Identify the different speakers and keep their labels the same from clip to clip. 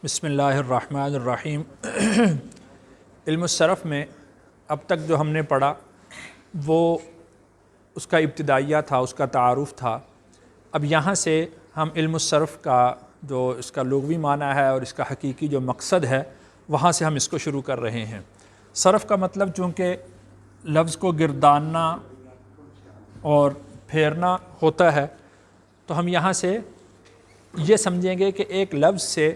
Speaker 1: بسم اللہ الرحمن الرحیم۔ علم الصرف میں اب تک جو ہم نے پڑھا وہ اس کا ابتدائیہ تھا، اس کا تعارف تھا۔ اب یہاں سے ہم علم الصرف کا جو اس کا لغوی معنی ہے اور اس کا حقیقی جو مقصد ہے وہاں سے ہم اس کو شروع کر رہے ہیں۔ صرف کا مطلب چونکہ لفظ کو گرداننا اور پھیرنا ہوتا ہے تو ہم یہاں سے یہ سمجھیں گے کہ ایک لفظ سے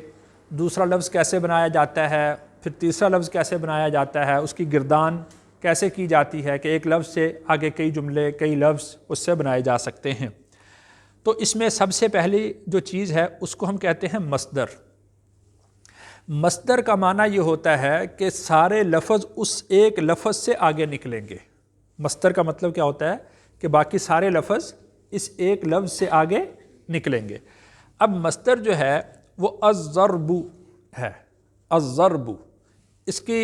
Speaker 1: دوسرا لفظ کیسے بنایا جاتا ہے، پھر تیسرا لفظ کیسے بنایا جاتا ہے، اس کی گردان کیسے کی جاتی ہے کہ ایک لفظ سے آگے کئی جملے کئی لفظ اس سے بنائے جا سکتے ہیں۔ تو اس میں سب سے پہلی جو چیز ہے اس کو ہم کہتے ہیں مصدر۔ مصدر کا معنی یہ ہوتا ہے کہ سارے لفظ اس ایک لفظ سے آگے نکلیں گے۔ مصدر کا مطلب کیا ہوتا ہے کہ باقی سارے لفظ اس ایک لفظ سے آگے نکلیں گے۔ اب مصدر جو ہے وہ الضرب ہے۔ الضرب اس کی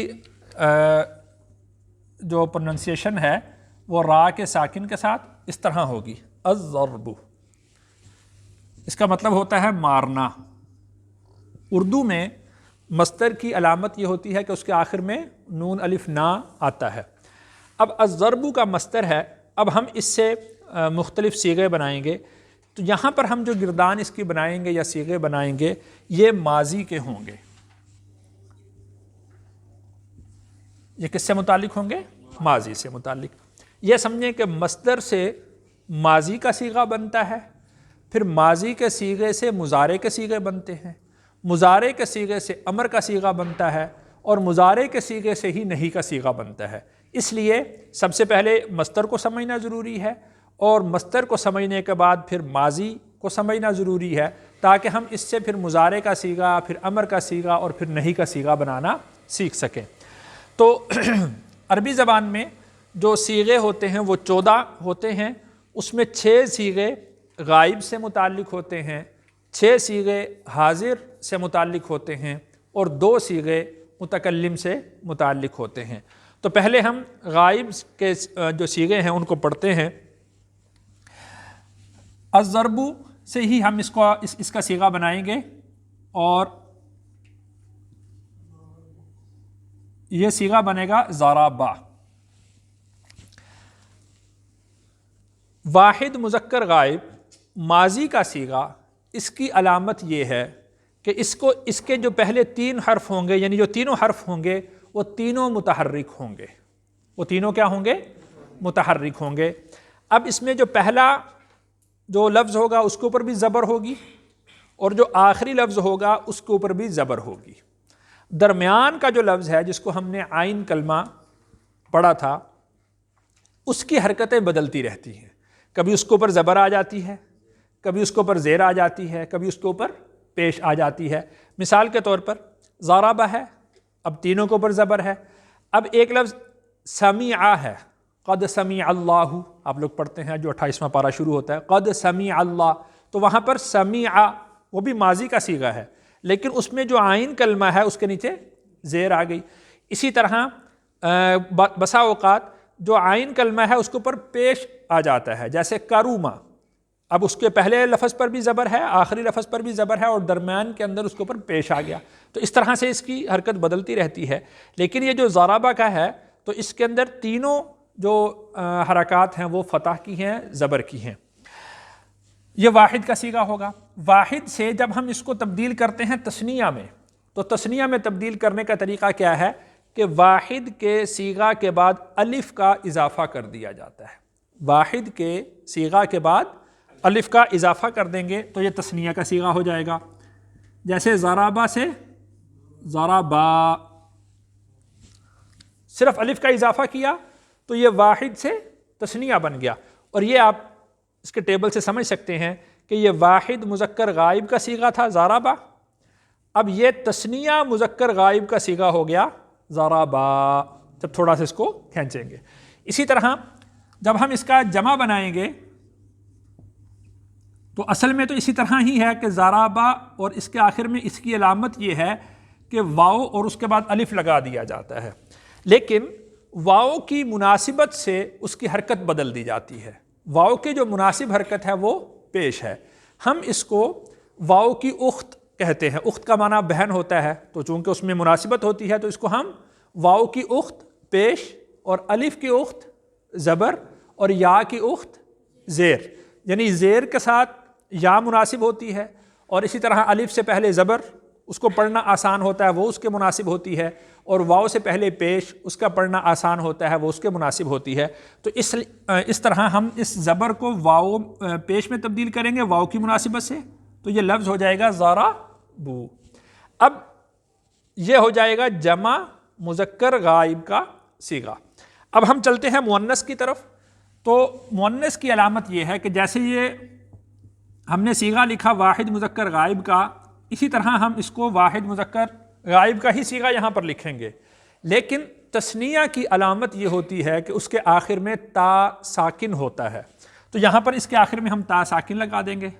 Speaker 1: جو پروننسیشن ہے وہ را کے ساکن کے ساتھ اس طرح ہوگی، الضرب۔ اس کا مطلب ہوتا ہے مارنا۔ اردو میں مصدر کی علامت یہ ہوتی ہے کہ اس کے آخر میں نون الف نا آتا ہے۔ اب الضرب کا مصدر ہے، اب ہم اس سے مختلف صیغے بنائیں گے۔ تو یہاں پر ہم جو گردان اس کی بنائیں گے یا صیغے بنائیں گے یہ ماضی کے ہوں گے۔ یہ کس سے متعلق ہوں گے؟ ماضی سے متعلق۔ یہ سمجھیں کہ مصدر سے ماضی کا صیغہ بنتا ہے، پھر ماضی کے صیغے سے مضارع کے صیغے بنتے ہیں، مضارع کے صیغے سے امر کا صیغہ بنتا ہے، اور مضارع کے صیغے سے ہی نہیں کا صیغہ بنتا ہے۔ اس لیے سب سے پہلے مصدر کو سمجھنا ضروری ہے، اور مصدر کو سمجھنے کے بعد پھر ماضی کو سمجھنا ضروری ہے، تاکہ ہم اس سے پھر مضارع کا صیغہ، پھر امر کا صیغہ اور پھر نہیں کا صیغہ بنانا سیکھ سکیں۔ تو عربی زبان میں جو صیغے ہوتے ہیں وہ 14 ہوتے ہیں، اس میں 6 صیغے غائب سے متعلق ہوتے ہیں، 6 صیغے حاضر سے متعلق ہوتے ہیں، اور 2 صیغے متکلم سے متعلق ہوتے ہیں۔ تو پہلے ہم غائب کے جو صیغے ہیں ان کو پڑھتے ہیں۔ الضرب سے ہی ہم اس کا صیغہ بنائیں گے، اور یہ صیغہ بنے گا ضربا۔ واحد مذکر غائب ماضی کا صیغہ، اس کی علامت یہ ہے کہ اس کے جو پہلے 3 حرف ہوں گے، یعنی جو تینوں حرف ہوں گے وہ تینوں متحرک ہوں گے۔ وہ تینوں کیا ہوں گے؟ متحرک ہوں گے۔ اب اس میں جو پہلا جو لفظ ہوگا اس کے اوپر بھی زبر ہوگی، اور جو آخری لفظ ہوگا اس کے اوپر بھی زبر ہوگی۔ درمیان کا جو لفظ ہے جس کو ہم نے عین کلمہ پڑھا تھا، اس کی حرکتیں بدلتی رہتی ہیں۔ کبھی اس کے اوپر زبر آ جاتی ہے، کبھی اس کے اوپر زیر آ جاتی ہے، کبھی اس کے اوپر پیش آ جاتی ہے۔ مثال کے طور پر ضربہ ہے، اب تینوں کے اوپر زبر ہے۔ اب ایک لفظ سمع ہے، قد سمع اللہ، آپ لوگ پڑھتے ہیں جو 28واں پارہ شروع ہوتا ہے قد سمع اللہ، تو وہاں پر سمع وہ بھی ماضی کا صیغہ ہے، لیکن اس میں جو عین کلمہ ہے اس کے نیچے زیر آ گئی۔ اسی طرح بسا اوقات جو عین کلمہ ہے اس کے اوپر پیش آ جاتا ہے، جیسے کروما، اب اس کے پہلے لفظ پر بھی زبر ہے، آخری لفظ پر بھی زبر ہے، اور درمیان کے اندر اس کے اوپر پیش آ گیا۔ تو اس طرح سے اس کی حرکت بدلتی رہتی ہے۔ لیکن یہ جو ضربہ کا ہے تو اس کے اندر تینوں جو حرکات ہیں وہ فتح کی ہیں، زبر کی ہیں۔ یہ واحد کا صیغہ ہوگا۔ واحد سے جب ہم اس کو تبدیل کرتے ہیں تثنیہ میں، تو تثنیہ میں تبدیل کرنے کا طریقہ کیا ہے کہ واحد کے صیغہ کے بعد الف کا اضافہ کر دیا جاتا ہے۔ واحد کے صیغہ کے بعد الف کا اضافہ کر دیں گے تو یہ تثنیہ کا صیغہ ہو جائے گا۔ جیسے ضربہ سے ضربا، صرف الف کا اضافہ کیا تو یہ واحد سے تثنیہ بن گیا۔ اور یہ آپ اس کے ٹیبل سے سمجھ سکتے ہیں کہ یہ واحد مذکر غائب کا صیغہ تھا ضربا، اب یہ تثنیہ مذکر غائب کا صیغہ ہو گیا ضربا، جب تھوڑا سا اس کو کھینچیں گے۔ اسی طرح جب ہم اس کا جمع بنائیں گے تو اصل میں تو اسی طرح ہی ہے کہ ضربا، اور اس کے آخر میں اس کی علامت یہ ہے کہ واو اور اس کے بعد الف لگا دیا جاتا ہے، لیکن واو کی مناسبت سے اس کی حرکت بدل دی جاتی ہے۔ واو کی جو مناسب حرکت ہے وہ پیش ہے۔ ہم اس کو واو کی اخت کہتے ہیں. اخت کا معنی بہن ہوتا ہے، تو چونکہ اس میں مناسبت ہوتی ہے تو اس کو ہم واؤ کی اخت پیش اور الف کی اخت زبر اور یا کی اخت زیر، یعنی زیر کے ساتھ یا مناسب ہوتی ہے، اور اسی طرح الف سے پہلے زبر اس کو پڑھنا آسان ہوتا ہے، وہ اس کے مناسب ہوتی ہے، اور واؤ سے پہلے پیش اس کا پڑھنا آسان ہوتا ہے، وہ اس کے مناسب ہوتی ہے. تو اس طرح ہم اس زبر کو واؤ پیش میں تبدیل کریں گے واؤ کی مناسبت سے، تو یہ لفظ ہو جائے گا ضربوا. اب یہ ہو جائے گا جمع مذکر غائب کا صیغہ. اب ہم چلتے ہیں مؤنث کی طرف. تو مؤنث کی علامت یہ ہے کہ جیسے یہ ہم نے صیغہ لکھا واحد مذکر غائب کا، اسی طرح ہم اس کو واحد مذکر غائب کا ہی صیغہ یہاں پر لکھیں گے، لیکن تثنیہ کی علامت یہ ہوتی ہے کہ اس کے آخر میں تا ساکن ہوتا ہے. تو یہاں پر اس کے آخر میں ہم تا ساکن لگا دیں گے،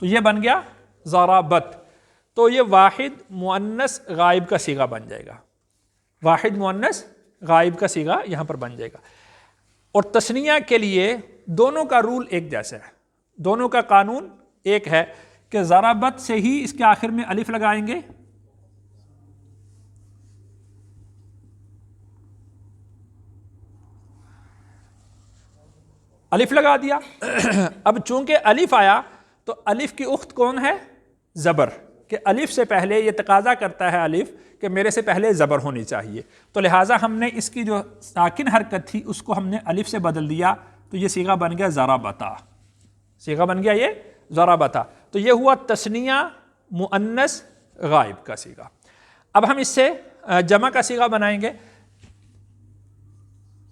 Speaker 1: تو یہ بن گیا ضربت. تو یہ واحد مؤنث غائب کا صیغہ بن جائے گا، واحد مؤنث غائب کا صیغہ یہاں پر بن جائے گا. اور تثنیہ کے لیے دونوں کا رول ایک جیسا ہے، دونوں کا قانون ایک ہے کہ ضربت سے ہی اس کے آخر میں الف لگائیں گے، الف لگا دیا. اب چونکہ الف آیا تو الف کی اخت کون ہے؟ زبر، کہ الف سے پہلے یہ تقاضا کرتا ہے الف کہ میرے سے پہلے زبر ہونی چاہیے، تو لہٰذا ہم نے اس کی جو ساکن حرکت تھی اس کو ہم نے الف سے بدل دیا، تو یہ صیغہ بن گیا ضربتا، صیغہ بن گیا یہ ضربتا. تو یہ ہوا تثنیہ مؤنث غائب کا صیغہ. اب ہم اس سے جمع کا صیغہ بنائیں گے.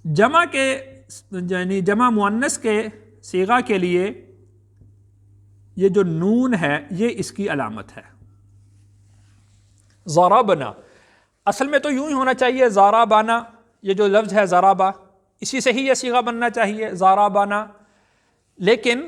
Speaker 1: جمع کے یعنی جمع مؤنث کے صیغہ کے لیے یہ جو نون ہے یہ اس کی علامت ہے. ضربنا، اصل میں تو یوں ہی ہونا چاہیے ضربنا، یہ جو لفظ ہے ضربا اسی سے ہی یہ صیغہ بننا چاہیے ضربنا، لیکن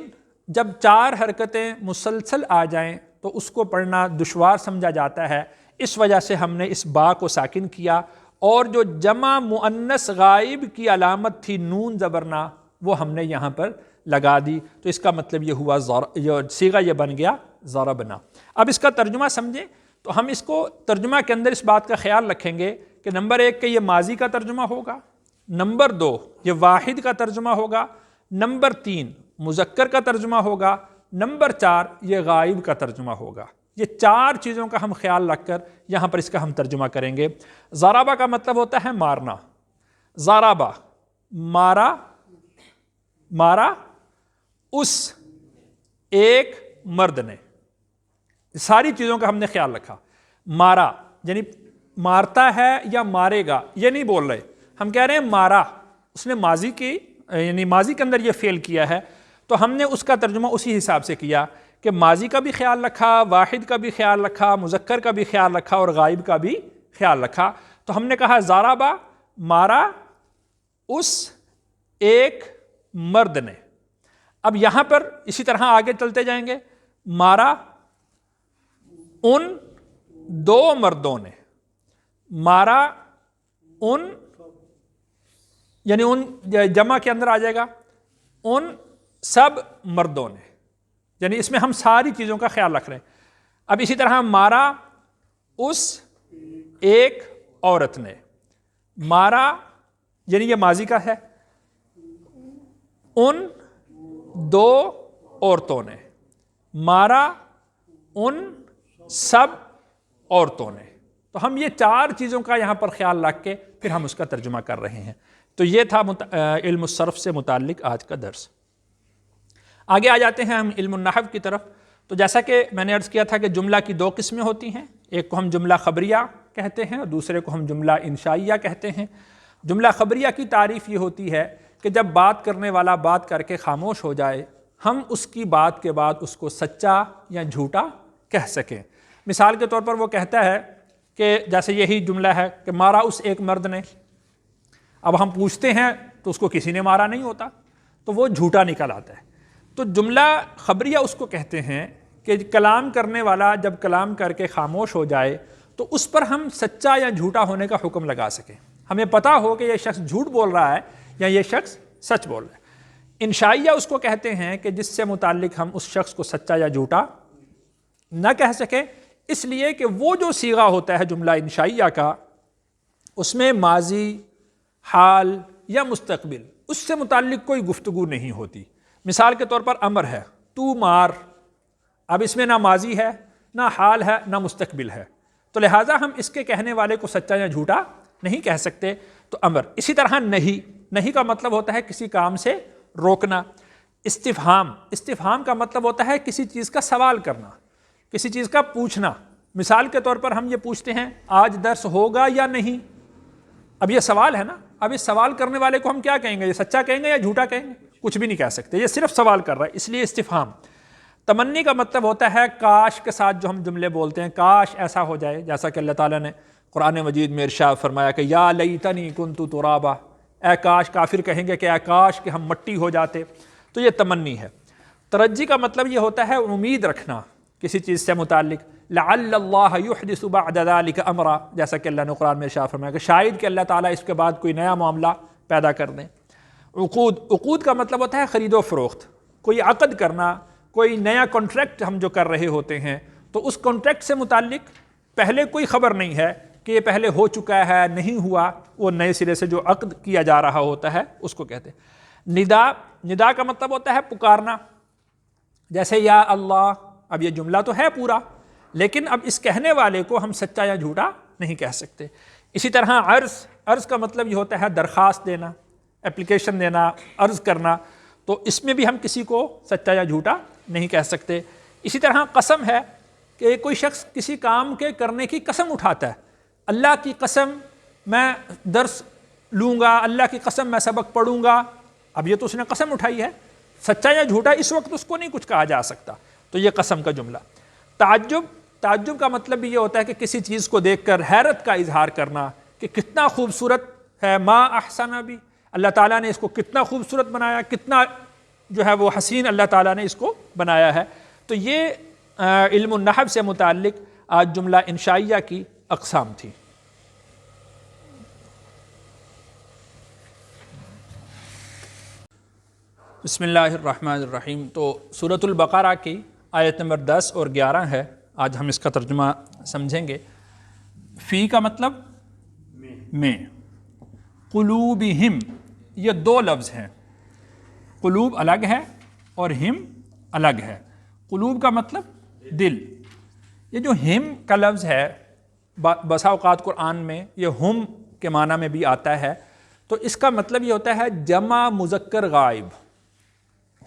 Speaker 1: جب چار حرکتیں مسلسل آ جائیں تو اس کو پڑھنا دشوار سمجھا جاتا ہے، اس وجہ سے ہم نے اس با کو ساکن کیا، اور جو جمع مؤنث غائب کی علامت تھی نون زبرنا وہ ہم نے یہاں پر لگا دی. تو اس کا مطلب یہ ہوا صیغہ یہ بن گیا ضربنا. اب اس کا ترجمہ سمجھیں تو ہم اس کو ترجمہ کے اندر اس بات کا خیال رکھیں گے کہ نمبر 1 کہ یہ ماضی کا ترجمہ ہوگا، نمبر 2 یہ واحد کا ترجمہ ہوگا، نمبر 3 مذکر کا ترجمہ ہوگا، نمبر 4 یہ غائب کا ترجمہ ہوگا. یہ 4 چیزوں کا ہم خیال رکھ کر یہاں پر اس کا ہم ترجمہ کریں گے. ضربہ کا مطلب ہوتا ہے مارنا، ضربہ مارا، مارا اس ایک مرد نے، ساری چیزوں کا ہم نے خیال رکھا. مارا یعنی مارتا ہے یا مارے گا یہ نہیں بول رہے، ہم کہہ رہے ہیں مارا، اس نے ماضی کی یعنی ماضی کے اندر یہ فعل کیا ہے، تو ہم نے اس کا ترجمہ اسی حساب سے کیا کہ ماضی کا بھی خیال رکھا، واحد کا بھی خیال رکھا، مذکر کا بھی خیال رکھا اور غائب کا بھی خیال رکھا. تو ہم نے کہا ضربا مارا اس ایک مرد نے. اب یہاں پر اسی طرح آگے چلتے جائیں گے، مارا ان 2 مردوں نے، مارا ان یعنی ان جمع کے اندر آ جائے گا ان سب مردوں نے، یعنی اس میں ہم ساری چیزوں کا خیال رکھ رہے ہیں. اب اسی طرح مارا اس ایک عورت نے، مارا یعنی یہ ماضی کا ہے، ان 2 عورتوں نے، مارا ان سب عورتوں نے. تو ہم یہ 4 چیزوں کا یہاں پر خیال رکھ کے پھر ہم اس کا ترجمہ کر رہے ہیں. تو یہ تھا علم الصرف سے متعلق آج کا درس. آگے آ جاتے ہیں ہم علم النحو کی طرف. تو جیسا کہ میں نے عرض کیا تھا کہ جملہ کی 2 قسمیں ہوتی ہیں، ایک کو ہم جملہ خبریہ کہتے ہیں اور دوسرے کو ہم جملہ انشائیہ کہتے ہیں. جملہ خبریہ کی تعریف یہ ہوتی ہے کہ جب بات کرنے والا بات کر کے خاموش ہو جائے، ہم اس کی بات کے بعد اس کو سچا یا جھوٹا کہہ سکیں. مثال کے طور پر وہ کہتا ہے کہ جیسے یہی جملہ ہے کہ مارا اس ایک مرد نے. اب ہم پوچھتے ہیں تو اس کو کسی نے مارا نہیں ہوتا، تو وہ جھوٹا نکل آتا ہے. تو جملہ خبریہ اس کو کہتے ہیں کہ کلام کرنے والا جب کلام کر کے خاموش ہو جائے تو اس پر ہم سچا یا جھوٹا ہونے کا حکم لگا سکیں، ہمیں پتہ ہو کہ یہ شخص جھوٹ بول رہا ہے یا یہ شخص سچ بول رہا ہے. انشائیہ اس کو کہتے ہیں کہ جس سے متعلق ہم اس شخص کو سچا یا جھوٹا نہ کہہ سکیں، اس لیے کہ وہ جو صیغہ ہوتا ہے جملہ انشائیہ کا، اس میں ماضی، حال یا مستقبل اس سے متعلق کوئی گفتگو نہیں ہوتی۔ مثال کے طور پر امر ہے، تو مار، اب اس میں نہ ماضی ہے، نہ حال ہے، نہ مستقبل ہے، تو لہٰذا ہم اس کے کہنے والے کو سچا یا جھوٹا نہیں کہہ سکتے، تو امر۔ اسی طرح نہیں کا مطلب ہوتا ہے کسی کام سے روکنا۔ استفہام کا مطلب ہوتا ہے کسی چیز کا سوال کرنا، کسی چیز کا پوچھنا۔ مثال کے طور پر ہم یہ پوچھتے ہیں آج درس ہوگا یا نہیں، اب یہ سوال ہے نا، اب اس سوال کرنے والے کو ہم کیا کہیں گے؟ یہ سچا کہیں گے یا جھوٹا کہیں گے؟ کچھ بھی نہیں کہہ سکتے، یہ صرف سوال کر رہا ہے، اس لیے استفہام۔ تمنی کا مطلب ہوتا ہے کاش کے ساتھ جو ہم جملے بولتے ہیں، کاش ایسا ہو جائے، جیسا کہ اللہ تعالیٰ نے قرآن مجید میں ارشاد فرمایا کہ یا لیتنی کنت ترابا، اے کاش، کافر کہیں گے کہ اے کاش کہ ہم مٹی ہو جاتے، تو یہ تمنی ہے۔ ترجی کا مطلب یہ ہوتا ہے امید رکھنا کسی چیز سے متعلق، لعل اللہ یحدث بعد ذلک امرا، جیسا کہ اللہ نے قرآن میں ارشاد فرمایا کہ شاید کہ اللہ تعالیٰ اس کے بعد کوئی نیا معاملہ پیدا کر دیں۔ عقود کا مطلب ہوتا ہے خرید و فروخت، کوئی عقد کرنا، کوئی نیا کانٹریکٹ ہم جو کر رہے ہوتے ہیں، تو اس کانٹریکٹ سے متعلق پہلے کوئی خبر نہیں ہے کہ یہ پہلے ہو چکا ہے نہیں ہوا، وہ نئے سرے سے جو عقد کیا جا رہا ہوتا ہے اس کو کہتے ہیں۔ ندا کا مطلب ہوتا ہے پکارنا، جیسے یا اللہ، اب یہ جملہ تو ہے پورا، لیکن اب اس کہنے والے کو ہم سچا یا جھوٹا نہیں کہہ سکتے۔ اسی طرح عرض کا مطلب یہ ہوتا ہے درخواست دینا، اپلیکیشن دینا، عرض کرنا، تو اس میں بھی ہم کسی کو سچا یا جھوٹا نہیں کہہ سکتے۔ اسی طرح قسم ہے کہ کوئی شخص کسی کام کے کرنے کی قسم اٹھاتا ہے، اللہ کی قسم میں درس لوں گا، اللہ کی قسم میں سبق پڑھوں گا، اب یہ تو اس نے قسم اٹھائی ہے، سچا یا جھوٹا اس وقت اس کو نہیں کچھ کہا جا سکتا، تو یہ قسم کا جملہ۔ تعجب کا مطلب بھی یہ ہوتا ہے کہ کسی چیز کو دیکھ کر حیرت کا اظہار کرنا کہ کتنا خوبصورت ہے، ما احسن بھی، اللہ تعالیٰ نے اس کو کتنا خوبصورت بنایا، کتنا جو ہے وہ حسین اللہ تعالیٰ نے اس کو بنایا ہے۔ تو یہ علم النحو سے متعلق آج جملہ انشائیہ کی اقسام تھی۔ بسم اللہ الرحمن الرحیم۔ تو سورۃ البقرہ کی آیت نمبر 10 اور 11 ہے، آج ہم اس کا ترجمہ سمجھیں گے۔ فی کا مطلب میں، قلوبہم، یہ دو لفظ ہیں، قلوب الگ ہے اور ہم الگ ہے۔ قلوب کا مطلب دل، یہ جو ہم کا لفظ ہے بسا اوقات قرآن میں یہ ہم کے معنی میں بھی آتا ہے، تو اس کا مطلب یہ ہوتا ہے جمع مذکر غائب۔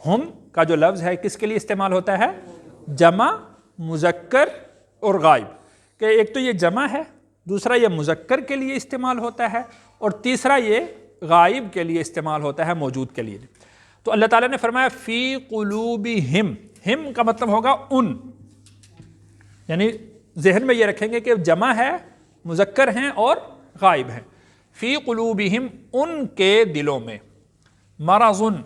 Speaker 1: ہم کا جو لفظ ہے کس کے لیے استعمال ہوتا ہے؟ جمع مذکر اور غائب، کہ ایک تو یہ جمع ہے، دوسرا یہ مذکر کے لیے استعمال ہوتا ہے، اور تیسرا یہ غائب کے لیے استعمال ہوتا ہے، موجود کے لیے۔ تو اللہ تعالیٰ نے فرمایا فی قلوبہم، ہم کا مطلب ہوگا ان، یعنی ذہن میں یہ رکھیں گے کہ جمع ہے، مذکر ہیں اور غائب ہیں۔ فی قلوبہم، ان کے دلوں میں، مرضن،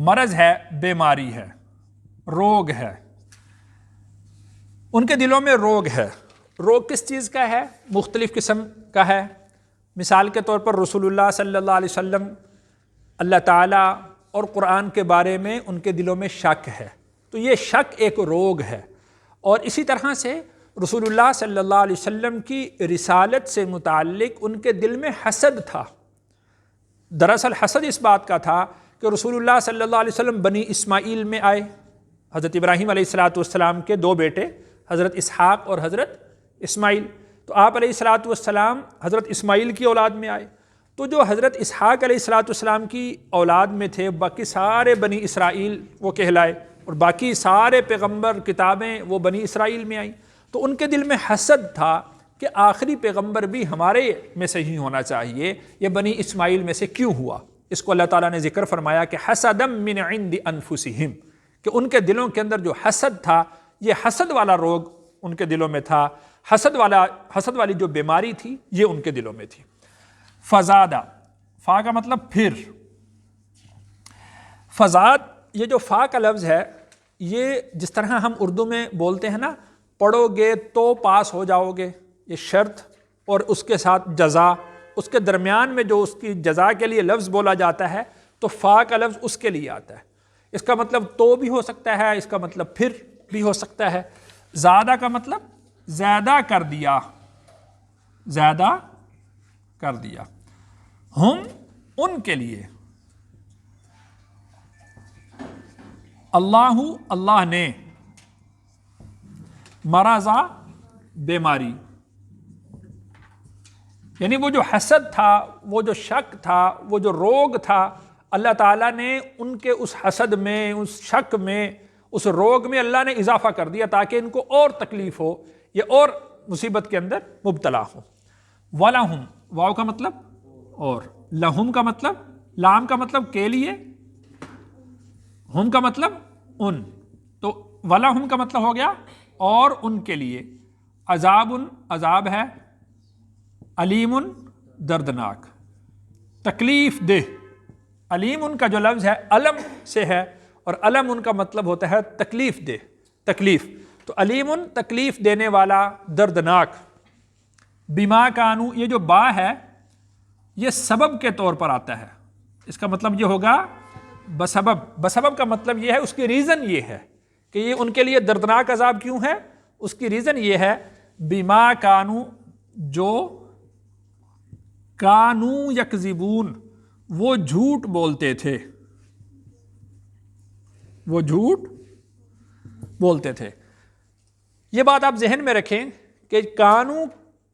Speaker 1: مرض ہے، بیماری ہے، روگ ہے، ان کے دلوں میں روگ ہے۔ روگ کس چیز کا ہے؟ مختلف قسم کا ہے۔ مثال کے طور پر رسول اللہ صلی اللہ علیہ وسلم، اللہ تعالیٰ اور قرآن کے بارے میں ان کے دلوں میں شک ہے، تو یہ شک ایک روگ ہے۔ اور اسی طرح سے رسول اللہ صلی اللہ علیہ وسلم کی رسالت سے متعلق ان کے دل میں حسد تھا۔ دراصل حسد اس بات کا تھا کہ رسول اللہ صلی اللہ علیہ وسلم بنی اسماعیل میں آئے، حضرت ابراہیم علیہ السلام کے دو بیٹے حضرت اسحاق اور حضرت اسماعیل، تو آپ علیہ السلام حضرت اسماعیل کی اولاد میں آئے، تو جو حضرت اسحاق علیہ السلام کی اولاد میں تھے باقی سارے بنی اسرائیل وہ کہلائے، اور باقی سارے پیغمبر کتابیں وہ بنی اسرائیل میں آئیں، تو ان کے دل میں حسد تھا کہ آخری پیغمبر بھی ہمارے میں سے ہی ہونا چاہیے، یہ بنی اسماعیل میں سے کیوں ہوا؟ اس کو اللہ تعالیٰ نے ذکر فرمایا کہ حسدم من عند انفسہم، کہ ان کے دلوں کے اندر جو حسد تھا، یہ حسد والا روگ ان کے دلوں میں تھا، حسد والی جو بیماری تھی یہ ان کے دلوں میں تھی۔ فزادہ، فا کا مطلب پھر، فزاد، یہ جو فا کا لفظ ہے یہ جس طرح ہم اردو میں بولتے ہیں نا، پڑھو گے تو پاس ہو جاؤ گے، یہ شرط اور اس کے ساتھ جزا، اس کے درمیان میں جو اس کی جزا کے لیے لفظ بولا جاتا ہے، تو فا کا لفظ اس کے لیے آتا ہے۔ اس کا مطلب تو بھی ہو سکتا ہے، اس کا مطلب پھر بھی ہو سکتا ہے۔ زادہ کا مطلب زیادہ کر دیا، زیادہ کر دیا۔ ہم ان کے لیے، اللہ اللہ نے، مرضا بیماری، یعنی وہ جو حسد تھا، وہ جو شک تھا، وہ جو روگ تھا، اللہ تعالیٰ نے ان کے اس حسد میں، اس شک میں، اس روگ میں اللہ نے اضافہ کر دیا تاکہ ان کو اور تکلیف ہو، یہ اور مصیبت کے اندر مبتلا ہو۔ وَلَهُمْ، واو کا مطلب اور، لہم کا مطلب، لام کا مطلب کے لیے، ہم کا مطلب ان، تو وَلَهُمْ کا مطلب ہو گیا اور ان کے لیے، عذاب عذاب ہے، علیم دردناک، تکلیف دہ۔ علیم ان کا جو لفظ ہے علم سے ہے، اور علم ان کا مطلب ہوتا ہے تکلیف دہ، تکلیف، تو علیم تکلیف دینے والا، دردناک۔ بما کانو، یہ جو با ہے یہ سبب کے طور پر آتا ہے، اس کا مطلب یہ ہوگا بسبب۔ بسبب کا مطلب یہ ہے، اس کی ریزن یہ ہے کہ یہ ان کے لیے دردناک عذاب کیوں ہے، اس کی ریزن یہ ہے بما کانو، جو کانو یکذبون، وہ جھوٹ بولتے تھے، وہ جھوٹ بولتے تھے۔ یہ بات آپ ذہن میں رکھیں کہ کانو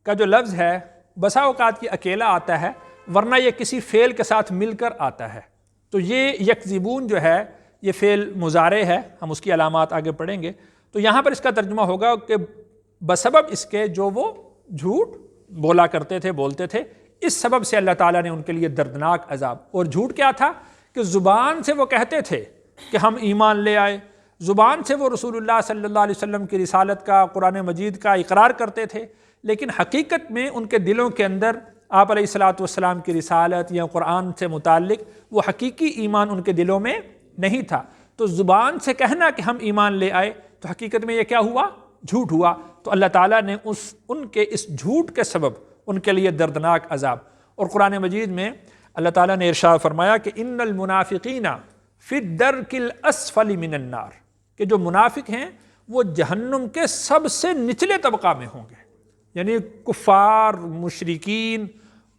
Speaker 1: کا جو لفظ ہے بسا اوقات یہ اکیلا آتا ہے، ورنہ یہ کسی فعل کے ساتھ مل کر آتا ہے۔ تو یہ یکذبون جو ہے یہ فعل مضارع ہے، ہم اس کی علامات آگے پڑھیں گے۔ تو یہاں پر اس کا ترجمہ ہوگا کہ بسبب اس کے جو وہ جھوٹ بولا کرتے تھے، بولتے تھے، اس سبب سے اللہ تعالیٰ نے ان کے لیے دردناک عذاب۔ اور جھوٹ کیا تھا کہ زبان سے وہ کہتے تھے کہ ہم ایمان لے آئے، زبان سے وہ رسول اللہ صلی اللہ علیہ وسلم کی رسالت کا، قرآن مجید کا اقرار کرتے تھے، لیکن حقیقت میں ان کے دلوں کے اندر آپ علیہ الصلاۃ والسلام کی رسالت یا قرآن سے متعلق وہ حقیقی ایمان ان کے دلوں میں نہیں تھا۔ تو زبان سے کہنا کہ ہم ایمان لے آئے، تو حقیقت میں یہ کیا ہوا، جھوٹ ہوا۔ تو اللہ تعالیٰ نے ان کے اس جھوٹ کے سبب ان کے لیے دردناک عذاب۔ اور قرآن مجید میں اللہ تعالیٰ نے ارشاد فرمایا کہ ان المنافقین فی الدرک الاسفل من النار، کہ جو منافق ہیں وہ جہنم کے سب سے نچلے طبقہ میں ہوں گے، یعنی کفار، مشرکین،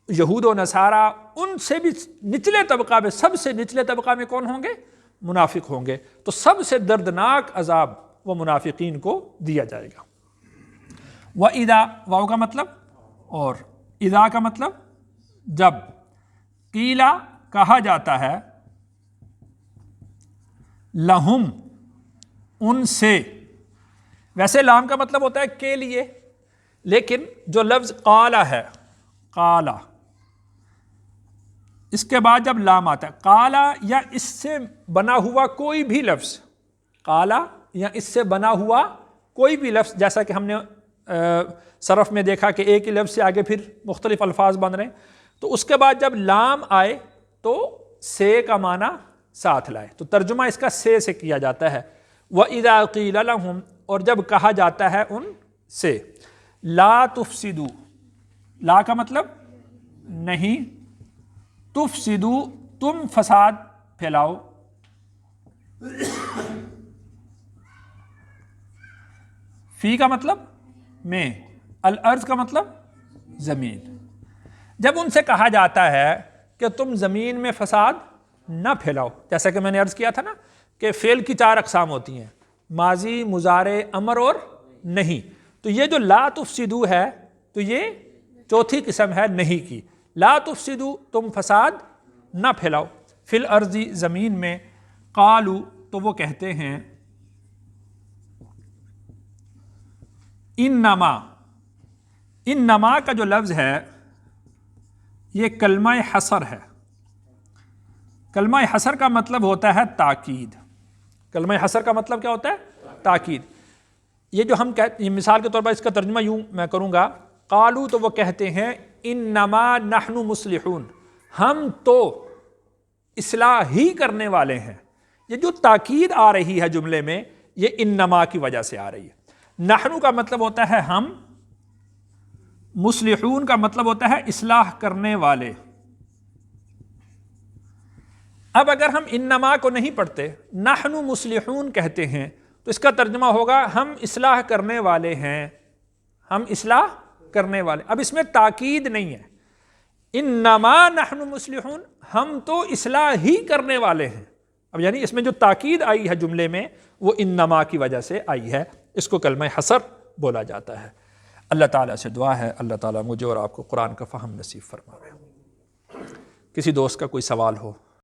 Speaker 1: یہود و نصارہ، ان سے بھی نچلے طبقہ میں، سب سے نچلے طبقہ میں کون ہوں گے، منافق ہوں گے۔ تو سب سے دردناک عذاب وہ منافقین کو دیا جائے گا۔ وَإِذَا، واو کا مطلب اور، اذا کا مطلب جب، قیلا کہا جاتا ہے، لہم ان سے، ویسے لام کا مطلب ہوتا ہے کے لیے، لیکن جو لفظ قالا ہے، قالا، اس کے بعد جب لام آتا ہے، قالا یا اس سے بنا ہوا کوئی بھی لفظ، قالا یا اس سے بنا ہوا کوئی بھی لفظ، جیسا کہ ہم نے صرف میں دیکھا کہ ایک ہی لفظ سے آگے پھر مختلف الفاظ بن رہے ہیں، تو اس کے بعد جب لام آئے تو سے کا معنی ساتھ لائے، تو ترجمہ اس کا سے کیا جاتا ہے۔ وَإِذَا قِيلَ لَهُمْ، اور جب کہا جاتا ہے ان سے، لا تفسدو، لا کا مطلب نہیں، تفسدو تم فساد پھیلاؤ، فی کا مطلب میں، الارض کا مطلب زمین۔ جب ان سے کہا جاتا ہے کہ تم زمین میں فساد نہ پھیلاؤ، جیسا کہ میں نے عرض کیا تھا نا کہ فعل کی 4 اقسام ہوتی ہیں، ماضی، مضارع، امر اور نہیں، تو یہ جو لا تفسدو ہے تو یہ چوتھی قسم ہے نہیں کی۔ لا تفسدو تم فساد نہ پھیلاؤ، فی الارض زمین میں، قالو تو وہ کہتے ہیں، انما، انما کا جو لفظ ہے یہ کلمہ حصر ہے۔ کلمہ حصر کا مطلب ہوتا ہے تاکید۔ کلمہ حصر کا مطلب کیا ہوتا ہے، تاکید۔ یہ جو ہم یہ مثال کے طور پر اس کا ترجمہ یوں میں کروں گا، قالو تو وہ کہتے ہیں، انما نحن مصلحون، ہم تو اصلاح ہی کرنے والے ہیں۔ یہ جو تاکید آ رہی ہے جملے میں، یہ انما کی وجہ سے آ رہی ہے۔ نحن کا مطلب ہوتا ہے ہم، مصلحون کا مطلب ہوتا ہے اصلاح کرنے والے۔ اب اگر ہم انما کو نہیں پڑھتے، نحن مصلحون کہتے ہیں، تو اس کا ترجمہ ہوگا ہم اصلاح کرنے والے ہیں، ہم اصلاح کرنے والے۔ اب اس میں تاکید نہیں ہے، انما نحن مصلحون، ہم تو اصلاح ہی کرنے والے ہیں۔ اب یعنی اس میں جو تاکید آئی ہے جملے میں وہ انما کی وجہ سے آئی ہے، اس کو کلمہ حصر بولا جاتا ہے۔ اللہ تعالیٰ سے دعا ہے اللہ تعالیٰ مجھے اور آپ کو قرآن کا فہم نصیب فرمائے۔ کسی دوست کا کوئی سوال ہو